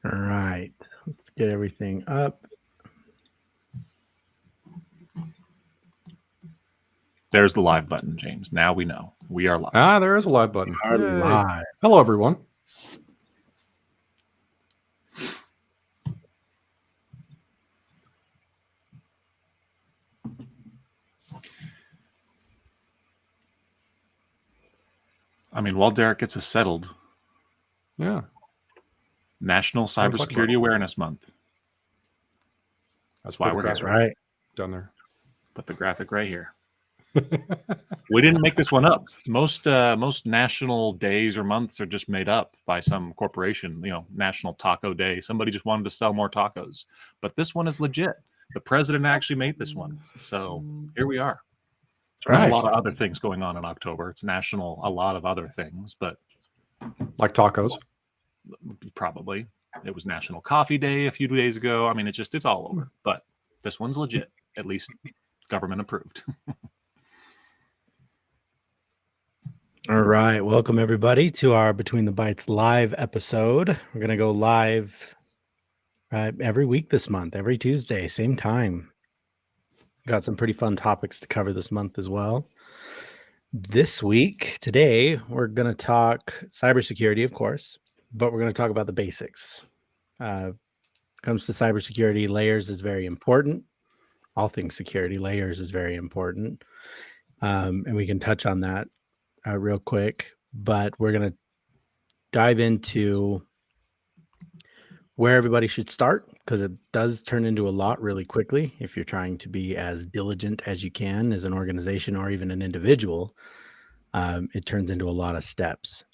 All right, let's get everything up. There's the live button, James. Now we know we are live. There is a live button. We are Yay. live. Hello, everyone. I mean, while Derik gets us settled, Yeah, National What are we talking Cybersecurity about? Awareness Month. That's why why we're we're here. Right. down there. Put the graphic right here. We didn't make this one up. Most national days or months are just made up by some corporation. You know, National Taco Day. Somebody just wanted to sell more tacos. But this one is legit. The president actually made this one. So here we are. There's Right. a lot of other things going on in October. It's national, a lot of other things, but Like tacos. probably it was National Coffee Day a few days ago. I mean, it's all over. But this one's legit, at least government approved. All right. Welcome, everybody, to our Between the Bytes live episode. We're going to go live every week this month, every Tuesday, same time. Got some pretty fun topics to cover this month as well. This week, today, we're going to talk cybersecurity, of course, but we're going to talk about the basics. Comes to cybersecurity, layers is very important. All things security, layers is very important. And we can touch on that real quick, but we're going to dive into where everybody should start, because it does turn into a lot really quickly if you're trying to be as diligent as you can as an organization or even an individual. It turns into a lot of steps.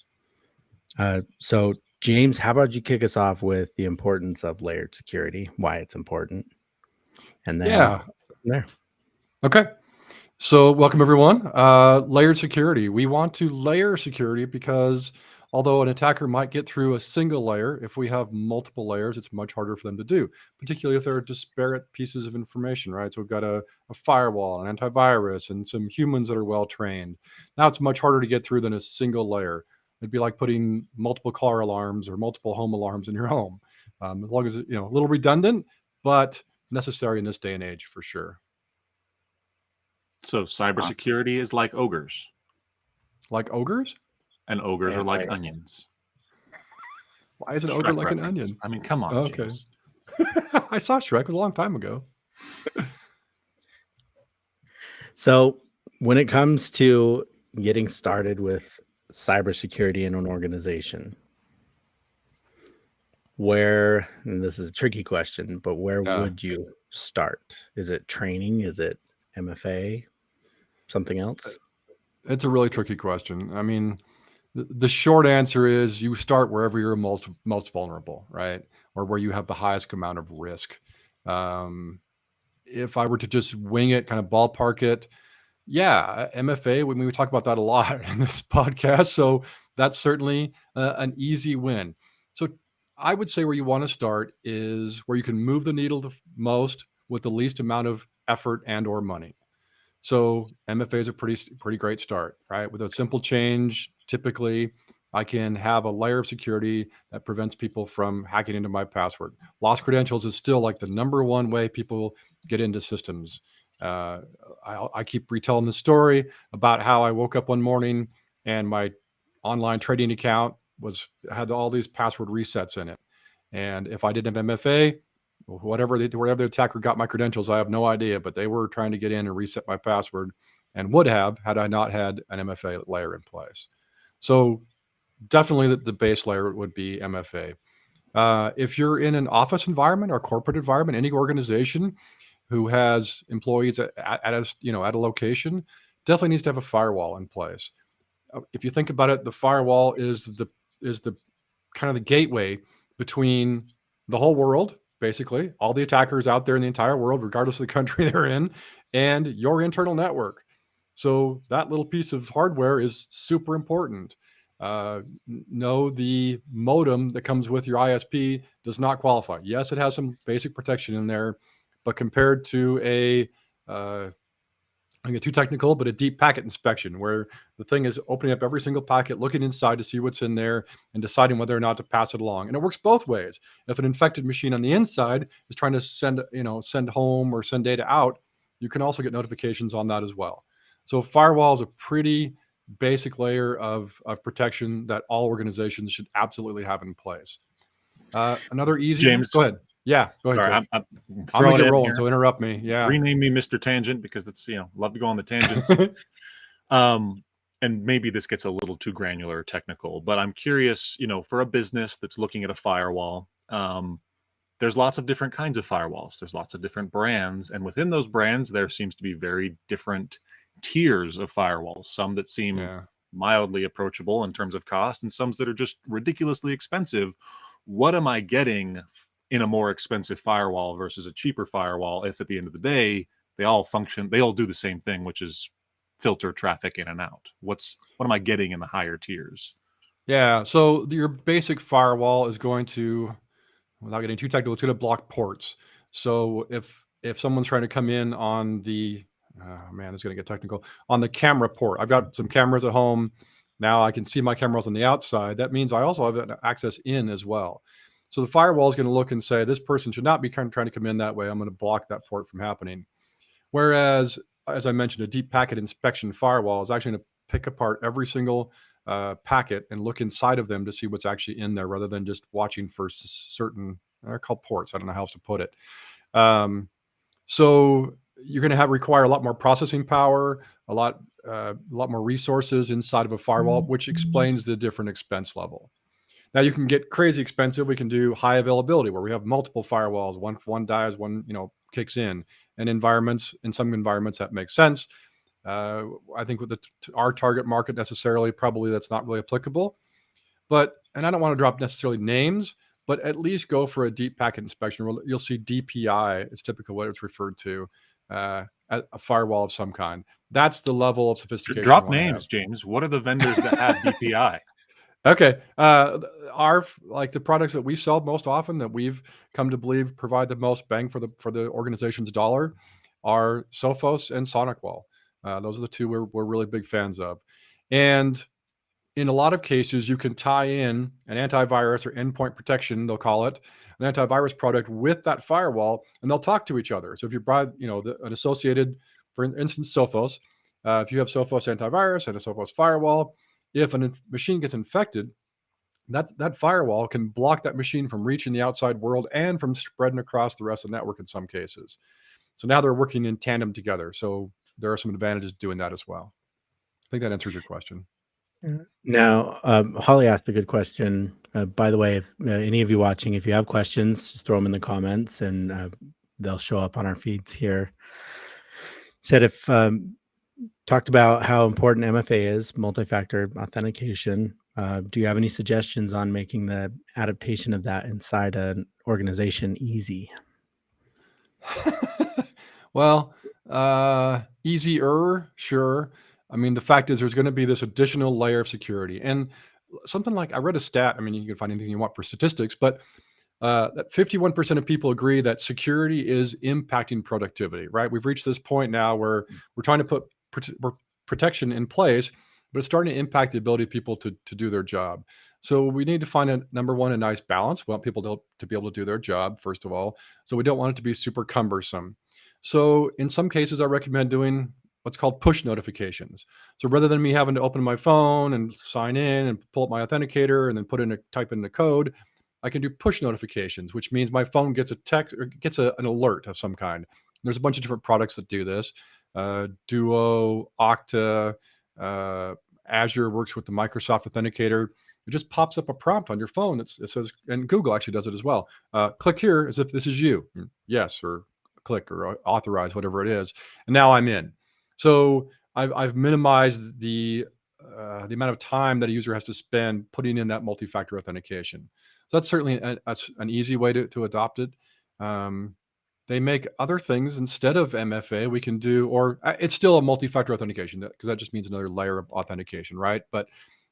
So James, how about you kick us off with the importance of layered security, why it's important, and then there. Okay. So welcome, everyone. Layered security. We want to layer security because although an attacker might get through a single layer, if we have multiple layers, it's much harder for them to do, particularly if they're disparate pieces of information, right? So we've got a firewall, an antivirus, and some humans that are well-trained. Now it's much harder to get through than a single layer. It'd be like putting multiple car alarms or multiple home alarms in your home. As long as, a little redundant, but necessary in this day and age for sure. So cybersecurity is like ogres. Like ogres? And ogres Yeah, are like right. onions. Why is an Shrek ogre like reference. an onion? I mean, come on, Okay. James. I saw Shrek. It was a long time ago. So when it comes to getting started with cybersecurity in an organization, where, and this is a tricky question, but where would you start? Is it training? Is it MFA? Something else? It's a really tricky question. I mean, the short answer is you start wherever you're most vulnerable, right? Or where you have the highest amount of risk. If I were to just wing it, kind of ballpark it, yeah, MFA, we talk about that a lot in this podcast. So that's certainly an easy win. So I would say where you want to start is where you can move the needle the most with the least amount of effort and or money. So MFA is a pretty great start, right? With a simple change, typically I can have a layer of security that prevents people from hacking into my password. Lost credentials is still like the number one way people get into systems. I keep retelling the story about how I woke up one morning and my online trading account had all these password resets in it. And if I didn't have MFA, wherever the attacker got my credentials, I have no idea, but they were trying to get in and reset my password and would have had I not had an MFA layer in place. So definitely the base layer would be MFA. If you're in an office environment or corporate environment, any organization who has employees at a location definitely needs to have a firewall in place. If you think about it, the firewall is the kind of the gateway between the whole world, basically all the attackers out there in the entire world, regardless of the country they're in, and your internal network. So that little piece of hardware is super important. No, the modem that comes with your ISP does not qualify. Yes, it has some basic protection in there, but compared to a I get too technical, but a deep packet inspection where the thing is opening up every single packet, looking inside to see what's in there and deciding whether or not to pass it along. And it works both ways. If an infected machine on the inside is trying to send home or send data out, you can also get notifications on that as well. So firewall is a pretty basic layer of protection that all organizations should absolutely have in place. Another easy, James, go ahead. Yeah, go ahead. Sorry, I'm I'm throwing gonna it get in rolling, here. so interrupt me. Yeah. Rename me Mr. Tangent because it's, love to go on the tangents. And maybe this gets a little too granular or technical, but I'm curious, for a business that's looking at a firewall, there's lots of different kinds of firewalls. There's lots of different brands. And within those brands, there seems to be very different tiers of firewalls. Some that seem mildly approachable in terms of cost and some that are just ridiculously expensive. What am I getting in a more expensive firewall versus a cheaper firewall if at the end of the day, they all do the same thing, which is filter traffic in and out? What am I getting in the higher tiers? Yeah, so your basic firewall is going to, without getting too technical, it's going to block ports. So if someone's trying to come in on the, oh man, it's going to get technical, on the camera port. I've got some cameras at home. Now I can see my cameras on the outside. That means I also have access in as well. So the firewall is going to look and say, this person should not be trying to come in that way. I'm going to block that port from happening. Whereas, as I mentioned, a deep packet inspection firewall is actually going to pick apart every single packet and look inside of them to see what's actually in there, rather than just watching for certain, they're called ports. I don't know how else to put it. So you're going to require a lot more processing power, a lot more resources inside of a firewall, which explains the different expense level. Now you can get crazy expensive. We can do high availability where we have multiple firewalls. One dies, one kicks in. And in some environments that makes sense. I think with our target market necessarily, probably that's not really applicable. And I don't want to drop necessarily names, but at least go for a deep packet inspection. You'll see DPI is typically what it's referred to, at a firewall of some kind. That's the level of sophistication. Drop names, James. What are the vendors that have DPI? Okay. The products that we sell most often, that we've come to believe provide the most bang for the organization's dollar, are Sophos and SonicWall. Those are the two we're really big fans of. And in a lot of cases, you can tie in an antivirus or endpoint protection, they'll call it, an antivirus product with that firewall, and they'll talk to each other. So if you buy, an associated, for instance, Sophos, if you have Sophos antivirus and a Sophos firewall, if a machine gets infected, that firewall can block that machine from reaching the outside world and from spreading across the rest of the network in some cases. So now they're working in tandem together. So there are some advantages to doing that as well. I think that answers your question. Now, Holly asked a good question. By the way, if any of you watching, if you have questions, just throw them in the comments and they'll show up on our feeds here. Said if talked about how important MFA is, multi-factor authentication. Do you have any suggestions on making the adaptation of that inside an organization easy? Well, easier, sure. I mean, the fact is there's going to be this additional layer of security. And something like, I read a stat, I mean, you can find anything you want for statistics, but that 51% of people agree that security is impacting productivity, right? We've reached this point now where we're trying to put protection in place, but it's starting to impact the ability of people to do their job. So we need to find number one, a nice balance. We want people to be able to do their job, first of all. So we don't want it to be super cumbersome. So in some cases, I recommend doing what's called push notifications. So rather than me having to open my phone and sign in and pull up my authenticator and then type in the code, I can do push notifications, which means my phone gets a text or gets an alert of some kind. There's a bunch of different products that do this. Duo, Okta, Azure works with the Microsoft Authenticator. It just pops up a prompt on your phone. It says, and Google actually does it as well. Click here as if this is you. Yes, or click or authorize, whatever it is. And now I'm in. So I've minimized the amount of time that a user has to spend putting in that multi-factor authentication. So that's certainly an easy way to adopt it. They make other things instead of MFA. We can do, or it's still a multi-factor authentication because that just means another layer of authentication, right? But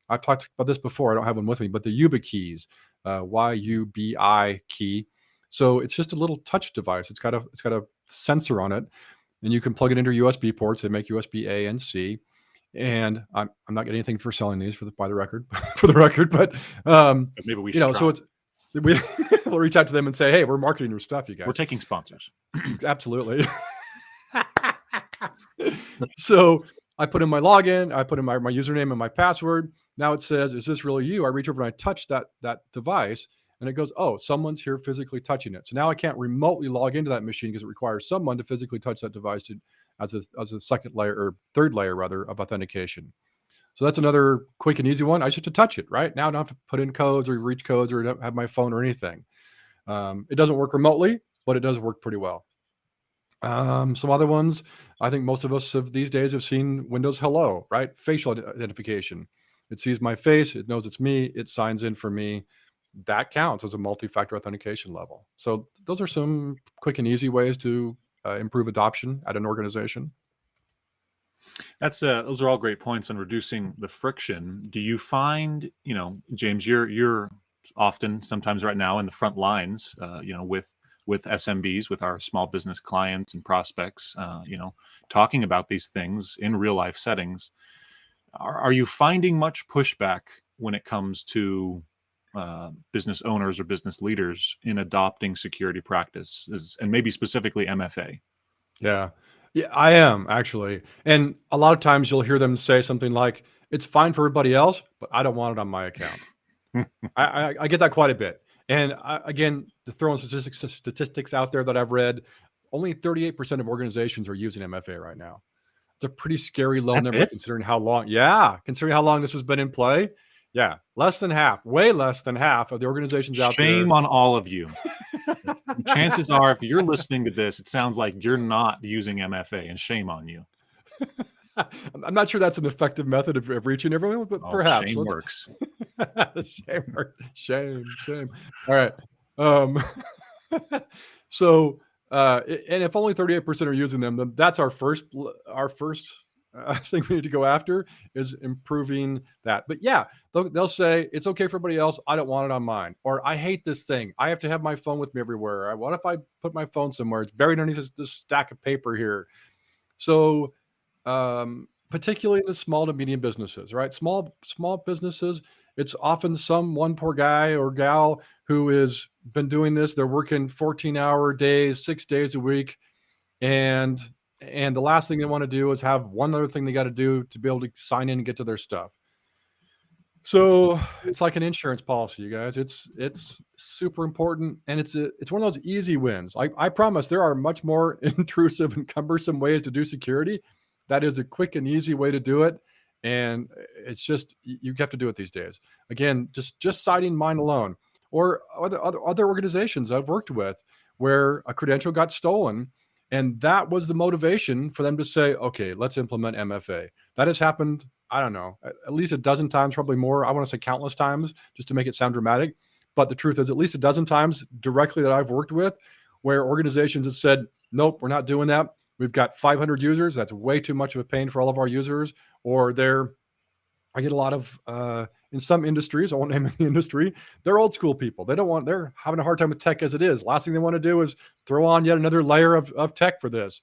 I've talked about this before. I don't have one with me, but the YUBI keys, YUBI key. So it's just a little touch device. It's got a sensor on it. and you can plug it into USB ports. They make USB A and C. And I'm not getting anything for selling these by the record, but maybe we should try. So we'll reach out to them and say, hey, we're marketing your stuff, you guys. We're taking sponsors. Absolutely. So I put in my login, I put in my username and my password. Now it says, is this really you? I reach over and I touch that device, and it goes, oh, someone's here physically touching it. So now I can't remotely log into that machine because it requires someone to physically touch that device as a second layer, or third layer rather, of authentication. So that's another quick and easy one. I just have to touch it, right? Now I don't have to put in codes or reach codes or have my phone or anything. It doesn't work remotely, but it does work pretty well. Some other ones, I think most of us these days have seen Windows Hello, right? Facial identification. It sees my face, it knows it's me, it signs in for me. That counts as a multi-factor authentication level. So those are some quick and easy ways to improve adoption at an organization. Those are all great points on reducing the friction. Do you find, James, you're often, sometimes right now, in the front lines, with SMBs, with our small business clients and prospects, talking about these things in real life settings. Are you finding much pushback when it comes to business owners or business leaders in adopting security practices, and maybe specifically MFA? Yeah, I am actually. And a lot of times you'll hear them say something like, it's fine for everybody else, but I don't want it on my account. I get that quite a bit. And again, to throw in statistics out there that I've read, only 38% of organizations are using MFA right now. It's a pretty scary low number considering how long this has been in play. Yeah, less than half, way less than half of the organizations out there. Shame on all of you. Chances are, if you're listening to this, it sounds like you're not using MFA, and shame on you. I'm not sure that's an effective method of reaching everyone, but perhaps. Shame works. Shame. All right. So, and if only 38% are using them, then that's our first thing we need to go after, is improving that. But yeah, they'll say, it's okay for everybody else, I don't want it on mine. Or I hate this thing, I have to have my phone with me everywhere. What if I put my phone somewhere? It's buried underneath this stack of paper here. So particularly in the small to medium businesses, right? Small businesses, it's often one poor guy or gal who has been doing this. They're working 14-hour days, 6 days a week. And the last thing they want to do is have one other thing they got to do to be able to sign in and get to their stuff. So it's like an insurance policy, you guys. It's super important, and it's one of those easy wins. I promise there are much more intrusive and cumbersome ways to do security. That is a quick and easy way to do it, and it's just, you have to do it these days. Again, just citing mine alone, or other organizations I've worked with where a credential got stolen. And that was the motivation for them to say, okay, let's implement MFA. That has happened, I don't know, at least a dozen times, probably more. I want to say countless times, just to make it sound dramatic. But the truth is, at least a dozen times directly that I've worked with, where organizations have said, nope, we're not doing that. We've got 500 users. That's way too much of a pain for all of our users. Or I get a lot of, in some industries, I won't name any industry, they're old school people. They're having a hard time with tech as it is. Last thing they want to do is throw on yet another layer of tech for this.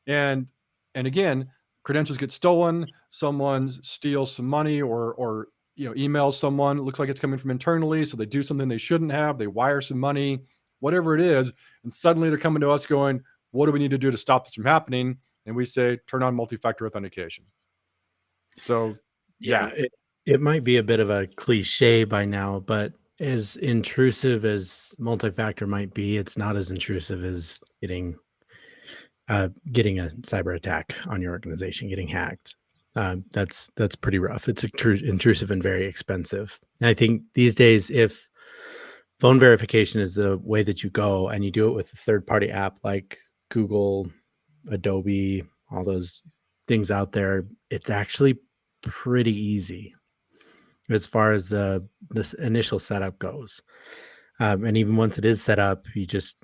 And again, credentials get stolen, someone steals some money or emails someone, it looks like it's coming from internally, so they do something they shouldn't have, they wire some money, whatever it is, and suddenly they're coming to us going, what do we need to do to stop this from happening? And we say, turn on multi-factor authentication. So yeah, it might be a bit of a cliche by now, but as intrusive as multi-factor might be, it's not as intrusive as getting a cyber attack on your organization, getting hacked. That's pretty rough. It's intrusive and very expensive. And I think these days, if phone verification is the way that you go, and you do it with a third-party app like Google, Adobe, all those things out there, it's actually pretty easy as far as this initial setup goes. And even once it is set up, you just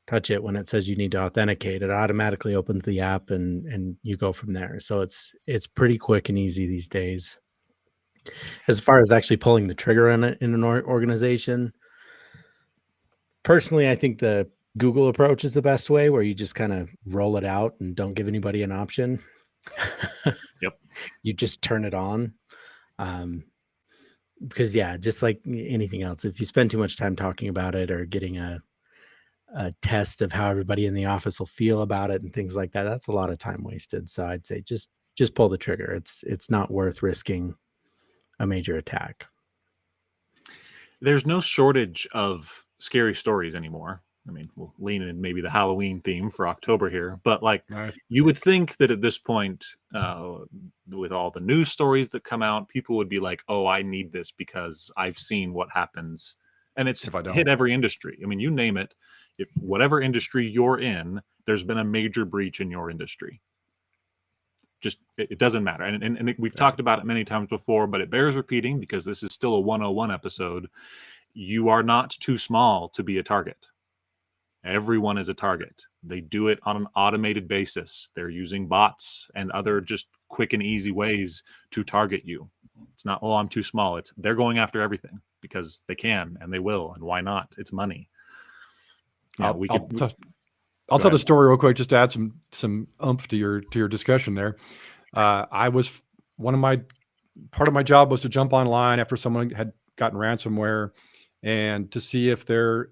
touch it when it says you need to authenticate. It automatically opens the app and you go from there. So it's pretty quick and easy these days. As far as actually pulling the trigger in an organization, personally, I think the Google approach is the best way, where you just kind of roll it out and don't give anybody an option. Yep. You just turn it on. Because yeah, just like anything else, if you spend too much time talking about it or getting a test of how everybody in the office will feel about it and things like that, that's a lot of time wasted. So I'd say just pull the trigger. It's not worth risking a major attack. There's no shortage of scary stories anymore. I mean, we'll lean in maybe the Halloween theme for October here, but like Nice. you would think that at this point, with all the news stories that come out, people would be like, "Oh, I need this because I've seen what happens," and it's If I don't. hit every industry. I mean, you name it. If whatever industry you're in, there's been a major breach in your industry. Just it doesn't matter, and we've talked about it many times before, but it bears repeating because this is still a 101 episode. You are not too small to be a target. Everyone is a target. They do it on an automated basis. They're using bots and other just quick and easy ways to target you. It's not, oh, I'm too small. It's they're going after everything because they can and they will, and why not? It's money. Yeah, I'll tell the story real quick just to add some oomph to your discussion there. Part of my job was to jump online after someone had gotten ransomware and to see if their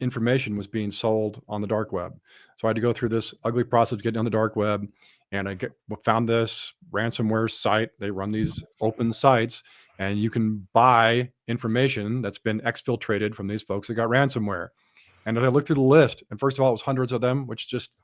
information was being sold on the dark web. So I had to go through this ugly process of getting on the dark web, and I found this ransomware site. They run these open sites, and you can buy information that's been exfiltrated from these folks that got ransomware. And I looked through the list, and first of all, it was hundreds of them, which just,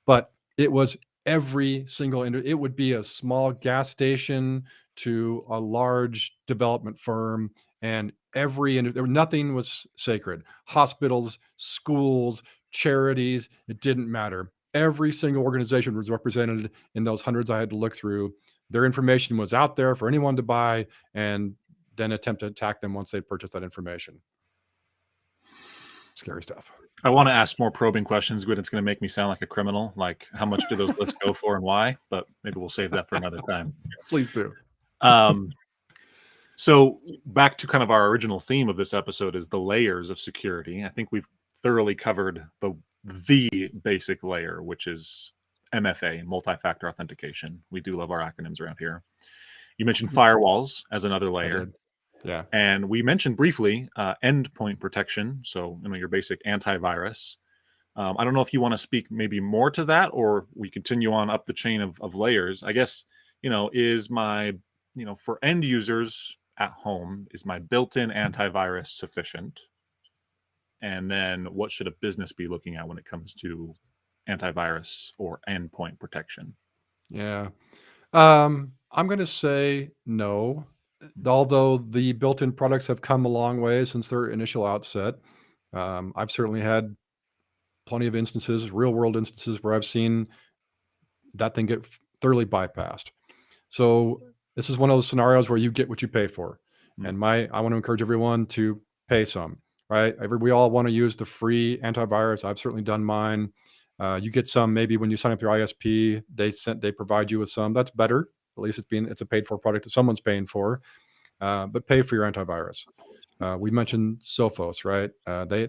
but it was every single, it would be a small gas station to a large development firm, and nothing was sacred. Hospitals, schools, charities, it didn't matter. Every single organization was represented in those hundreds I had to look through. Their information was out there for anyone to buy and then attempt to attack them once they purchased that information. Scary stuff. I want to ask more probing questions, but it's going to make me sound like a criminal. Like, how much do those lists go for and why? But maybe we'll save that for another time. Please do. So back to kind of our original theme of this episode is the layers of security. I think we've thoroughly covered the basic layer, which is MFA, multi-factor authentication. We do love our acronyms around here. You mentioned firewalls as another layer. Yeah. And we mentioned briefly endpoint protection. So, your basic antivirus. I don't know if you want to speak maybe more to that, or we continue on up the chain of layers. I guess, is my, for end users at home, is my built-in antivirus sufficient? And then what should a business be looking at when it comes to antivirus or endpoint protection? Yeah. I'm going to say no. Although the built-in products have come a long way since their initial outset. I've certainly had plenty of instances, real world instances, where I've seen that thing get thoroughly bypassed. So this is one of those scenarios where you get what you pay for. And I want to encourage everyone to pay some, right? We all want to use the free antivirus. I've certainly done mine. You get some maybe when you sign up your ISP, they provide you with some. That's better. At least it's a paid for product that someone's paying for, but pay for your antivirus. We mentioned Sophos, right?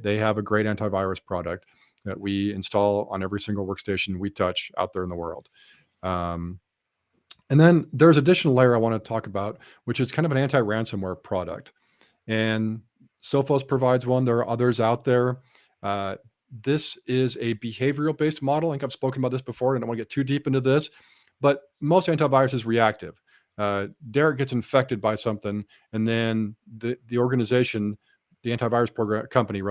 They have a great antivirus product that we install on every single workstation we touch out there in the world. And then there's an additional layer I want to talk about, which is kind of an anti-ransomware product. And Sophos provides one. There are others out there. This is a behavioral-based model. I think I've spoken about this before, and I don't want to get too deep into this. But most antivirus is reactive. Derik gets infected by something, and then the organization, the antivirus company,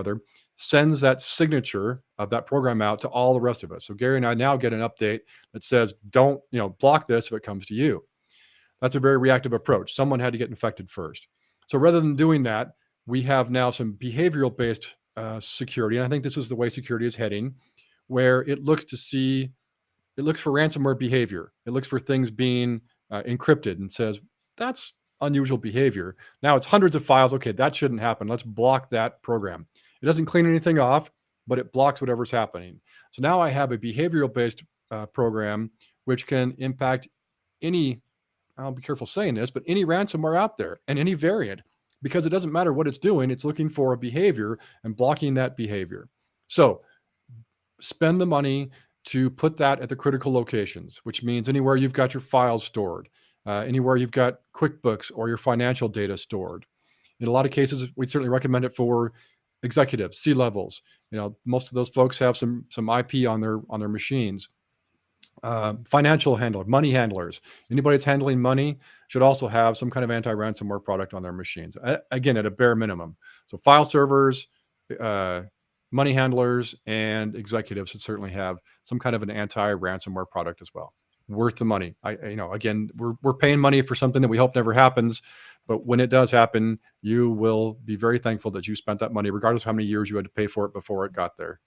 sends that signature of that program out to all the rest of us. So Gary and I now get an update that says, don't, block this if it comes to you. That's a very reactive approach. Someone had to get infected first. So rather than doing that, we have now some behavioral-based security. And I think this is the way security is heading, where it looks for ransomware behavior. It looks for things being encrypted and says, that's unusual behavior. Now it's hundreds of files. Okay, that shouldn't happen. Let's block that program. It doesn't clean anything off, but it blocks whatever's happening. So now I have a behavioral-based program which can impact I'll be careful saying this, but any ransomware out there and any variant, because it doesn't matter what it's doing. It's looking for a behavior and blocking that behavior. So spend the money to put that at the critical locations, which means anywhere you've got your files stored, anywhere you've got QuickBooks or your financial data stored. In a lot of cases, we'd certainly recommend it for executives, C-levels. Most of those folks have some IP on their machines. Financial handler, money handlers. Anybody that's handling money should also have some kind of anti-ransomware product on their machines. Again, at a bare minimum. So file servers, money handlers, and executives should certainly have some kind of an anti-ransomware product as well. Worth the money. Again, we're paying money for something that we hope never happens, but when it does happen, you will be very thankful that you spent that money, regardless of how many years you had to pay for it before it got there.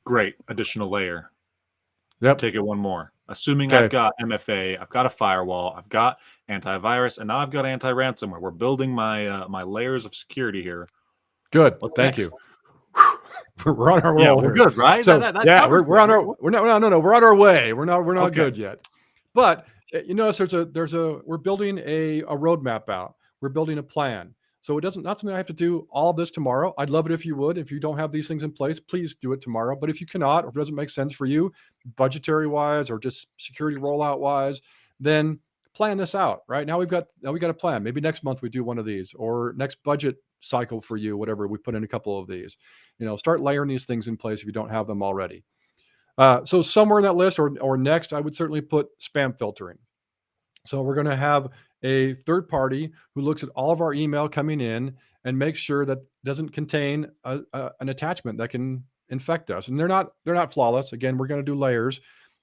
Great additional layer. Yep. Take it one more. Assuming I've got MFA, I've got a firewall, I've got antivirus, and now I've got anti-ransomware. We're building my my layers of security here. Good. What's Thank next? you. We're on our roll. Yeah, we're good, right? So that we're on our. We're on our way. We're not Okay. good yet. But you notice we're building a roadmap out. We're building a plan. So not something I have to do all of this tomorrow. I'd love it if you would. If you don't have these things in place, please do it tomorrow. But if you cannot, or if it doesn't make sense for you, budgetary wise or just security rollout wise, then plan this out. Right now we've got a plan. Maybe next month we do one of these, or next budget cycle for you, whatever, we put in a couple of these. Start layering these things in place if you don't have them already. So somewhere in that list or next, I would certainly put spam filtering. So we're going to have a third party who looks at all of our email coming in and makes sure that doesn't contain an attachment that can infect us. And they're not flawless. Again, we're going to do layers,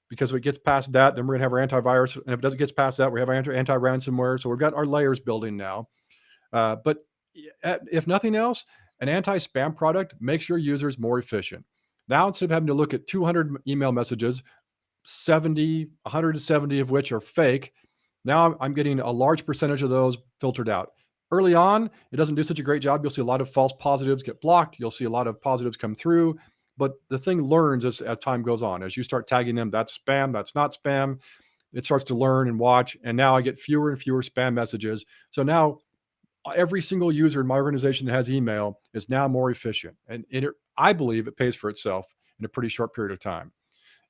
because if it gets past that, then we're going to have our antivirus. And if it doesn't get past that, we have our anti-ransomware. So we've got our layers building now. But if nothing else, an anti-spam product makes your users more efficient. Now, instead of having to look at 200 email messages, 170 of which are fake, now I'm getting a large percentage of those filtered out. Early on, it doesn't do such a great job. You'll see a lot of false positives get blocked. You'll see a lot of positives come through. But the thing learns as time goes on. As you start tagging them, that's spam, that's not spam, it starts to learn and watch. And now I get fewer and fewer spam messages. So now every single user in my organization that has email is now more efficient. And I believe it pays for itself in a pretty short period of time.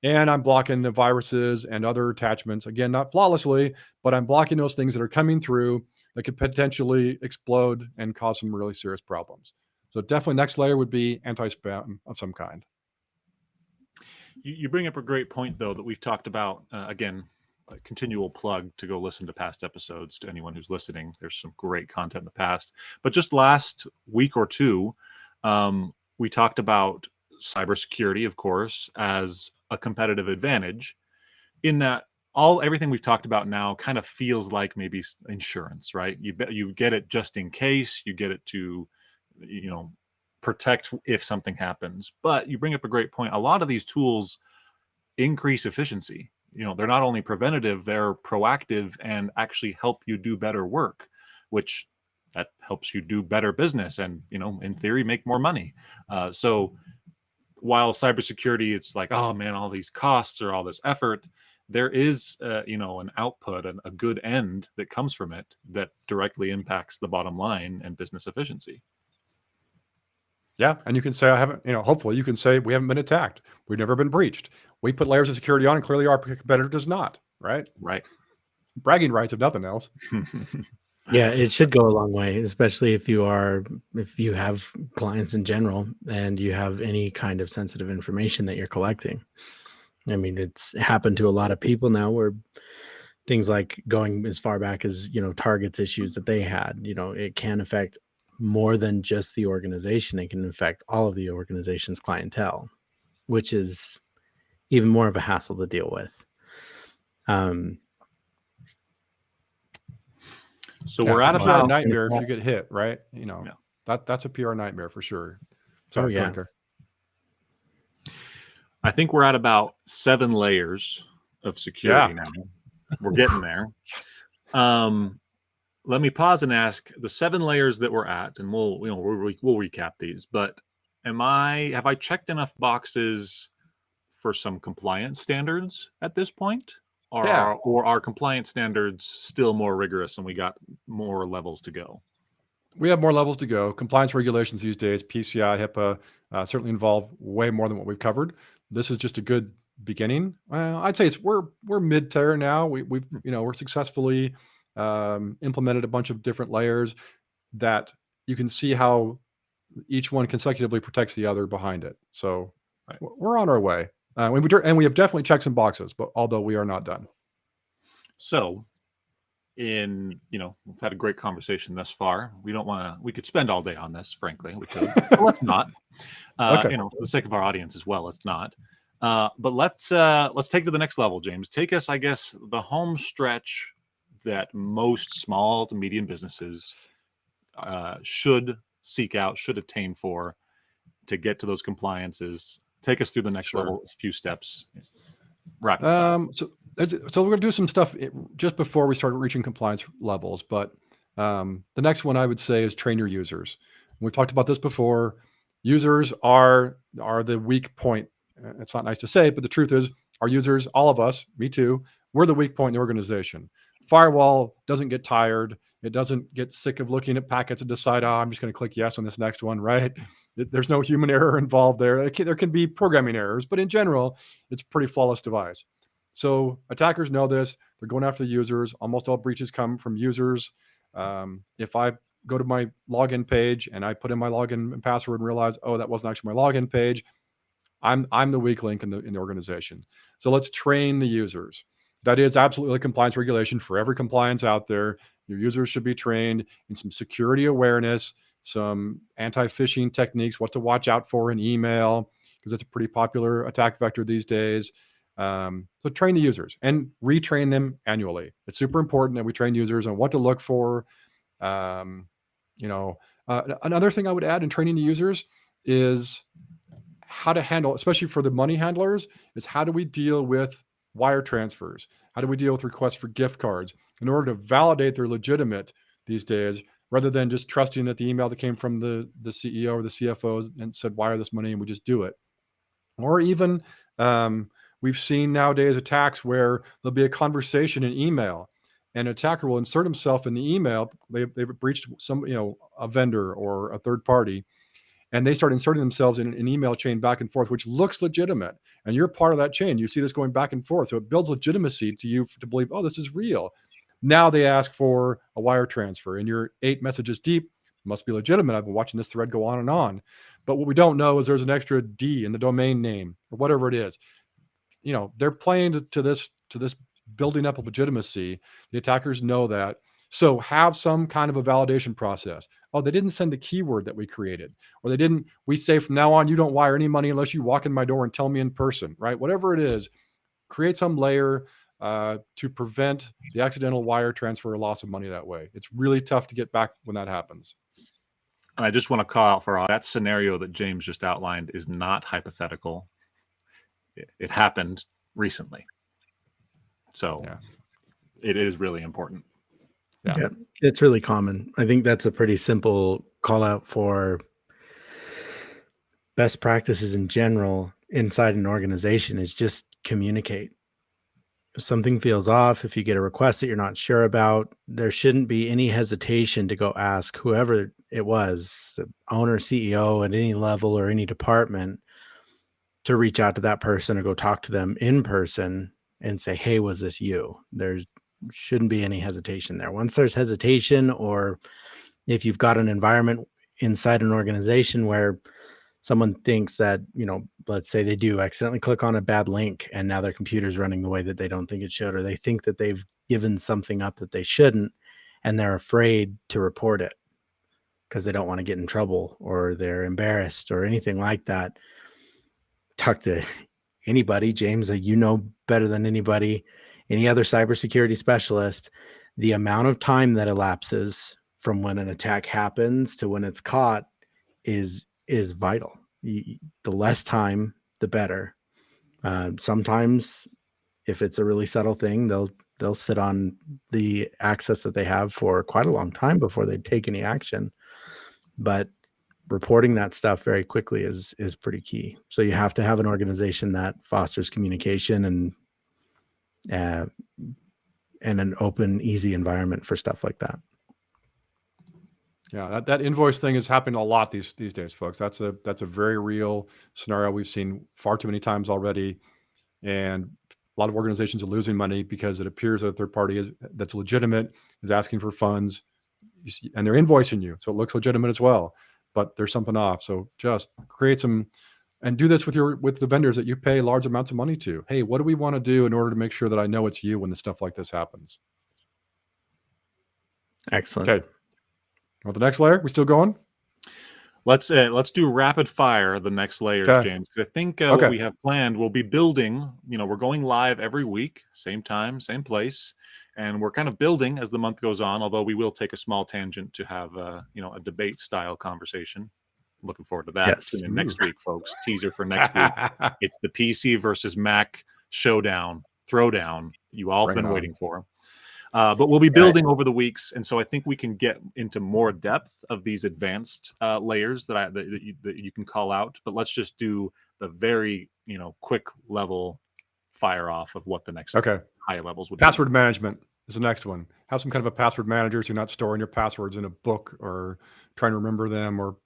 And I'm blocking the viruses and other attachments. Again, not flawlessly, but I'm blocking those things that are coming through that could potentially explode and cause some really serious problems. So definitely next layer would be anti-spam of some kind. You bring up a great point, though, that we've talked about. Again, a continual plug to go listen to past episodes to anyone who's listening. There's some great content in the past. But just last week or two, we talked about cybersecurity, of course, as a competitive advantage, in that everything we've talked about now kind of feels like maybe insurance, right? You get it just in case, you get it to, protect if something happens. But you bring up a great point. A lot of these tools increase efficiency. They're not only preventative, they're proactive and actually help you do better work, which that helps you do better business and, in theory, make more money. So while cybersecurity, it's like, oh man, all these costs or all this effort, there is, an output and a good end that comes from it that directly impacts the bottom line and business efficiency. Yeah. And you can say, hopefully you can say we haven't been attacked. We've never been breached. We put layers of security on and clearly our competitor does not. Right. Right. Bragging rights, if nothing else. Yeah, it should go a long way, especially if you have clients in general and you have any kind of sensitive information that you're collecting. I mean, it's happened to a lot of people now where things like going as far back as, Target's issues that they had, it can affect more than just the organization. It can affect all of the organization's clientele, which is even more of a hassle to deal with. So we're at a about PR nightmare if you get hit, right? That's a PR nightmare for sure. Sorry, yeah. I think we're at about 7 layers of security now. We're getting there. Yes. Let me pause and ask the 7 layers that we're at, and we'll recap these. But have I checked enough boxes for some compliance standards at this point? Or are compliance standards still more rigorous and we got more levels to go? we have more levels to go. Compliance regulations these days, PCI, HIPAA, certainly involve way more than what we've covered. This is just a good beginning. I'd say we're mid-tier now. We're successfully implemented a bunch of different layers that you can see how each one consecutively protects the other behind it. So Right. we're on our way. And we have definitely checks and boxes, but although we are not done. So we've had a great conversation thus far. We could spend all day on this, frankly. We could, but let's not. Okay. For the sake of our audience as well, let's not. But let's take it to the next level, James. Take us, I guess, the home stretch that most small to medium businesses should seek out, should attain for to get to those compliances. Take us through the next level, a few steps. Rapid style. So we're going to do some stuff just before we start reaching compliance levels. But the next one I would say is train your users. We've talked about this before. Users are the weak point. It's not nice to say, but the truth is our users, all of us, me too, we're the weak point in the organization. Firewall doesn't get tired. It doesn't get sick of looking at packets and decide, I'm just going to click yes on this next one, right? There's no human error involved there. There can be programming errors, but in general, it's a pretty flawless device. So attackers know this. They're going after the users. Almost all breaches come from users. If I go to my login page and I put in my login and password and realize, that wasn't actually my login page, I'm the weak link in the organization. So let's train the users. That is absolutely a compliance regulation for every compliance out there. Your users should be trained in some security awareness, some anti-phishing techniques, what to watch out for in email, because it's a pretty popular attack vector these days. So train the users and retrain them annually. It's super important that we train users on what to look for. Another thing I would add in training the users is how to handle, especially for the money handlers, is how do we deal with wire transfers? How do we deal with requests for gift cards in order to validate they're legitimate these days, rather than just trusting that the email that came from the CEO or the CFO and said, wire this money, and we just do it. Or even we've seen nowadays attacks where there'll be a conversation in email and an attacker will insert himself in the email. They've breached a vendor or a third party, and they start inserting themselves in an email chain back and forth, which looks legitimate. And you're part of that chain. You see this going back and forth. So it builds legitimacy to you to believe, this is real. Now they ask for a wire transfer and you're 8 messages deep. Must be legitimate. I've been watching this thread go on and on. But what we don't know is there's an extra D in the domain name or whatever it is. They're playing to this building up of legitimacy. The attackers know that. So have some kind of a validation process. They didn't send the keyword that we created, or we say from now on, you don't wire any money unless you walk in my door and tell me in person, right? Whatever it is, create some layer to prevent the accidental wire transfer or loss of money that way. It's really tough to get back when that happens. And I just want to call out for that scenario that James just outlined is not hypothetical. It happened recently. So It is really important. Yeah, it's really common. I think that's a pretty simple call out for best practices in general inside an organization is just communicate. If something feels off, if you get a request that you're not sure about, there shouldn't be any hesitation to go ask whoever it was, the owner, CEO at any level or any department, to reach out to that person or go talk to them in person and say, hey, was this you? There shouldn't be any hesitation there. Once there's hesitation, or if you've got an environment inside an organization where someone thinks that, let's say they do accidentally click on a bad link and now their computer's running the way that they don't think it should, or they think that they've given something up that they shouldn't, and they're afraid to report it because they don't want to get in trouble or they're embarrassed or anything like that. Talk to anybody, James, better than anybody, any other cybersecurity specialist. The amount of time that elapses from when an attack happens to when it's caught is vital. The less time, the better. Sometimes if it's a really subtle thing, they'll sit on the access that they have for quite a long time before they take any action. But reporting that stuff very quickly is pretty key. So you have to have an organization that fosters communication and an open, easy environment for stuff like that. Yeah, that invoice thing is happening a lot these days, folks. That's a very real scenario we've seen far too many times already, and a lot of organizations are losing money because it appears that a third party that's legitimate is asking for funds, and they're invoicing you, so it looks legitimate as well, but there's something off. So just create some, and do this with the vendors that you pay large amounts of money to. Hey, what do we want to do in order to make sure that I know it's you when the stuff like this happens? Excellent. Okay. Well, the next layer, we still going? Let's do rapid fire the next layers, Okay. James. 'Cause I think Okay. what we have planned, we'll be building. We're going live every week, same time, same place, and we're kind of building as the month goes on. Although we will take a small tangent to have a debate style conversation. Looking forward to that. Yes. Tune in next week, folks. Teaser for next week. It's the PC versus Mac showdown, throwdown you all have Bring it been on. waiting for. But we'll be building over the weeks, and so I think we can get into more depth of these advanced layers that you can call out. But let's just do the very quick level fire off of what the next higher levels would be. Password management is the next one. Have some kind of a password manager so you're not storing your passwords in a book or trying to remember them, or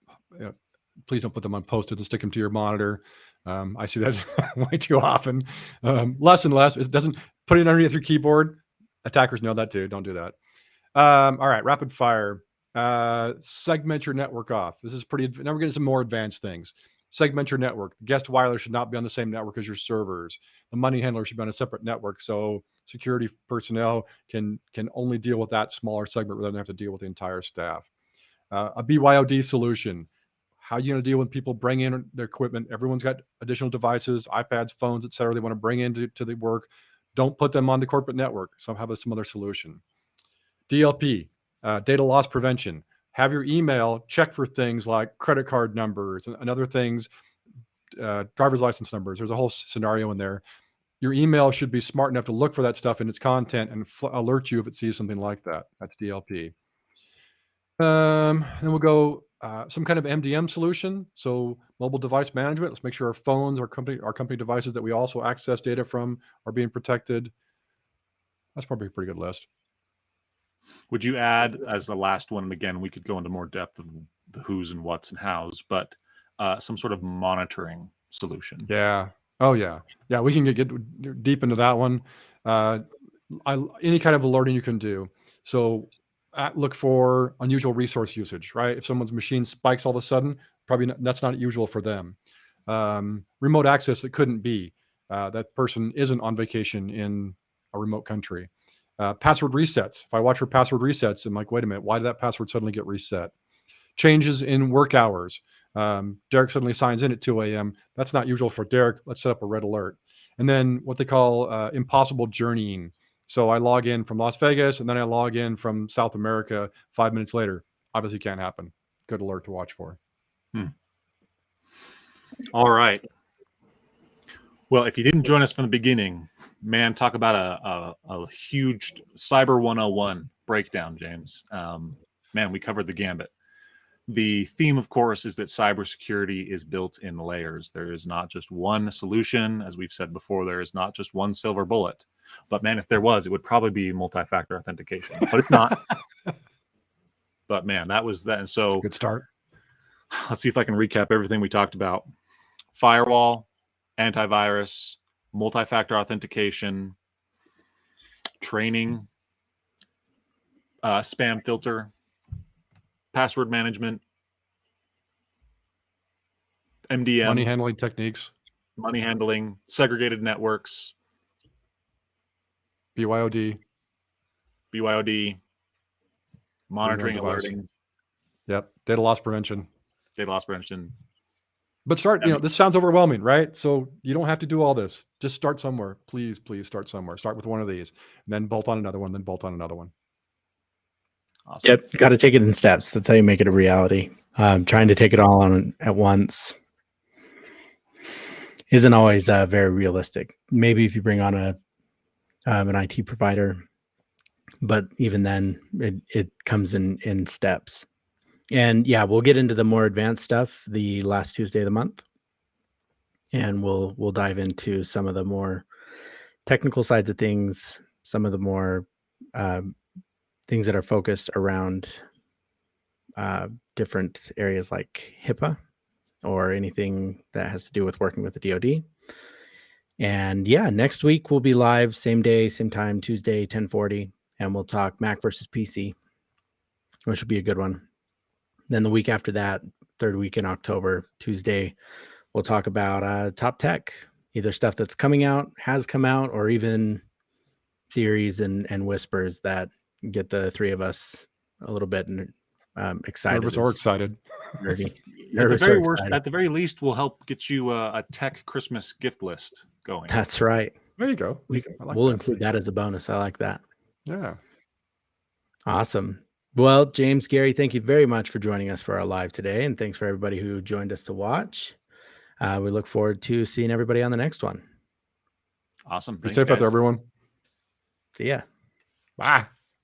please don't put them on Post-its and stick them to your monitor. I see that way too often. Less and less. It doesn't put it underneath your keyboard. Attackers know that too. Don't do that. All right, rapid fire. Segment your network off. This is pretty. Now we're getting some more advanced things. Segment your network. The guest wireless should not be on the same network as your servers. The money handler should be on a separate network, so security personnel can only deal with that smaller segment rather than have to deal with the entire staff. A BYOD solution. How are you going to deal when people bring in their equipment? Everyone's got additional devices, iPads, phones, etc. They want to bring into the work. Don't put them on the corporate network. So have some other solution. DLP, data loss prevention. Have your email check for things like credit card numbers and other things, driver's license numbers. There's a whole scenario in there. Your email should be smart enough to look for that stuff in its content and alert you if it sees something like that. That's DLP. Then we'll go some kind of MDM solution. So mobile device management. Let's make sure our phones, our company devices that we also access data from are being protected. That's probably a pretty good list. Would you add as the last one, and again, we could go into more depth of the who's and what's and how's, but some sort of monitoring solution? Yeah. Oh, yeah. Yeah, we can get deep into that one. Any kind of alerting you can do. So look for unusual resource usage, right? If someone's machine spikes all of a sudden, probably that's not usual for them. Remote access that couldn't be. That person isn't on vacation in a remote country. Password resets. If I watch for password resets, I'm like, wait a minute, why did that password suddenly get reset? Changes in work hours. Derik suddenly signs in at 2 a.m. That's not usual for Derik. Let's set up a red alert. And then what they call impossible journeying. So I log in from Las Vegas and then I log in from South America 5 minutes later. Obviously can't happen. Good alert to watch for. All right. Well, if you didn't join us from the beginning, man, talk about a huge Cyber 101 breakdown, James. Man, we covered the gambit. The theme, of course, is that cybersecurity is built in layers. There is not just one solution. As we've said before, there is not just one silver bullet. But man, if there was, it would probably be multi-factor authentication. But it's not. But man, that was that. And so good start. Let's see if I can recap everything we talked about. Firewall, antivirus, multi-factor authentication, training, spam filter, password management, MDM, money handling techniques, money handling, segregated networks, BYOD, monitoring, alerting. Yep, data loss prevention. But start, this sounds overwhelming, right? So you don't have to do all this. Just start somewhere. Please start somewhere. Start with one of these, and then bolt on another one, then bolt on another one. Awesome. Yep, got to take it in steps. That's how you make it a reality. Trying to take it all on at once isn't always very realistic. Maybe if you bring on an IT provider, but even then, it comes in steps. And yeah, we'll get into the more advanced stuff the last Tuesday of the month, and we'll dive into some of the more technical sides of things, some of the more things that are focused around different areas like HIPAA or anything that has to do with working with the DoD. And yeah, next week we'll be live, same day, same time, Tuesday, 10:40, and we'll talk Mac versus PC, which will be a good one. Then the week after that, third week in October, Tuesday, we'll talk about top tech, either stuff that's coming out, has come out, or even theories and whispers that get the three of us a little bit excited. Nervous or excited. Nerdy. At the Nervous very or worst, excited. at the very least, we'll help get you a tech Christmas gift list going. That's right. There you go. We'll include that as a bonus. I like that. Yeah. Awesome. Well, James, Gary, thank you very much for joining us for our live today. And thanks for everybody who joined us to watch. We look forward to seeing everybody on the next one. Awesome. Be Thanks, safe out there, guys. everyone. See ya. Bye.